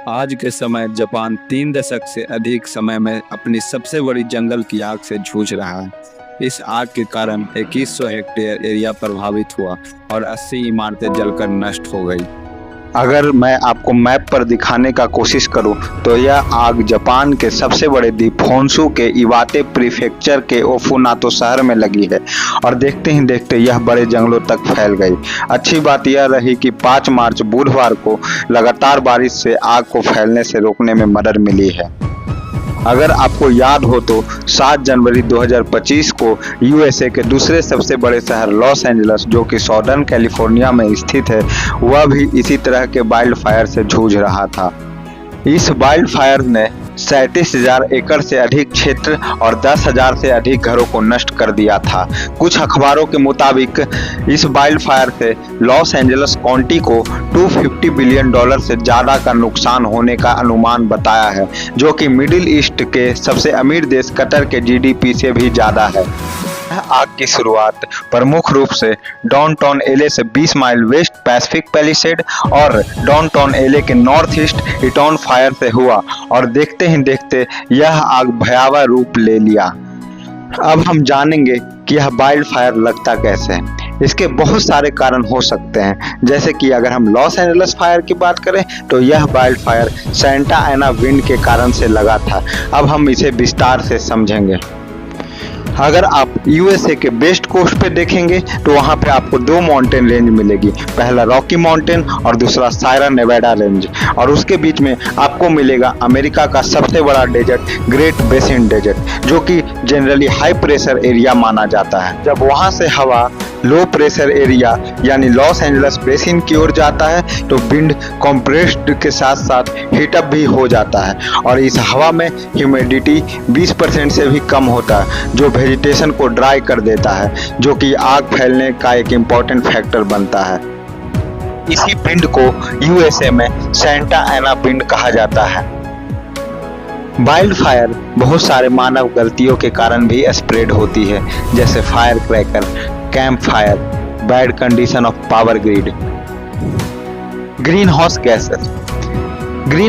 आज के समय जापान 3 दशक से अधिक समय में अपनी सबसे बड़ी जंगल की आग से जूझ रहा है। इस आग के कारण 2100 हेक्टेयर एरिया प्रभावित हुआ और 80 इमारतें जलकर नष्ट हो गई। अगर मैं आपको मैप पर दिखाने का कोशिश करूं तो यह आग जापान के सबसे बड़े द्वीप होन्शु के इवाते प्रीफेक्चर के ओफुनातो शहर में लगी है और देखते ही देखते यह बड़े जंगलों तक फैल गई। अच्छी बात यह रही कि 5 मार्च बुधवार को लगातार बारिश से आग को फैलने से रोकने में मदद मिली है। अगर आपको याद हो तो 7 जनवरी 2025 को यूएसए के दूसरे सबसे बड़े शहर लॉस एंजलस, जो कि सॉदर्न कैलिफोर्निया में स्थित है, वह भी इसी तरह के वाइल्ड फायर से जूझ रहा था। इस वाइल्ड फायर ने 37,000 एकड़ से अधिक क्षेत्र और 10,000 से अधिक घरों को नष्ट कर दिया था। कुछ अखबारों के मुताबिक इस वाइल्ड फायर से लॉस एंजलस काउंटी को $250 बिलियन से ज़्यादा का नुकसान होने का अनुमान बताया है, जो कि मिडिल ईस्ट के सबसे अमीर देश कतर के जीडीपी से भी ज़्यादा है। आग की शुरुआत प्रमुख रूप से डाउनटाउन एलए से 20 माइल वेस्ट पैसिफिक पैलिसेड और डाउनटाउन एलए के नॉर्थ ईस्ट इटॉन फायर से हुआ और देखते ही देखते यह आग भयावह रूप ले लिया। अब हम जानेंगे कि यह वाइल्ड फायर लगता कैसे है। इसके बहुत सारे कारण हो सकते हैं, जैसे कि अगर हम लॉस एंजलस फायर की बात करें तो यह वाइल्ड फायर सेंटा एना विंड के कारण से लगा था। अब हम इसे विस्तार से समझेंगे। अगर आप यूएसए के वेस्ट कोस्ट पे देखेंगे तो वहाँ पे आपको 2 माउंटेन रेंज मिलेगी, पहला रॉकी माउंटेन और दूसरा सायरा नेवाडा रेंज, और उसके बीच में आपको मिलेगा अमेरिका का सबसे बड़ा डेजर्ट ग्रेट बेसिन डेजर्ट, जो कि जनरली हाई प्रेशर एरिया माना जाता है। जब वहाँ से हवा लो प्रेशर एरिया यानी लॉस एंजलस बेसिन की ओर जाता है तो विंड कंप्रेस्ड के साथ साथ हीटअप भी हो जाता है और इस हवा में ह्यूमिडिटी 20% से भी कम होता है, जो वेजिटेशन को ड्राई कर देता है, जो कि आग फैलने का एक इम्पॉर्टेंट फैक्टर बनता है। इसी विंड को यूएसए में सेंटा एना विंड कहा जाता है। वाइल्ड फायर बहुत सारे मानव गलतियों के कारण भी स्प्रेड होती है, जैसे fire cracker, camp fire, bad condition of power grid. Green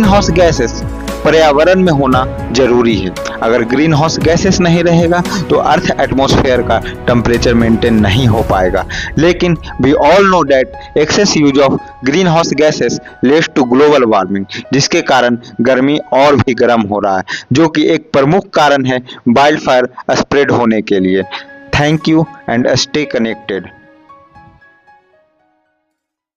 house gases पर्यावरण में होना जरूरी है। अगर ग्रीन हाउस गैसेस नहीं रहेगा तो अर्थ एटमॉस्फेयर का टेम्परेचर मेंटेन नहीं हो पाएगा। लेकिन we all know that excess use of green house gases leads to global warming, जिसके कारण गर्मी और भी गर्म हो रहा है, जो कि एक प्रमुख कारण है वाइल्ड फायर स्प्रेड होने के लिए। Thank you and stay connected.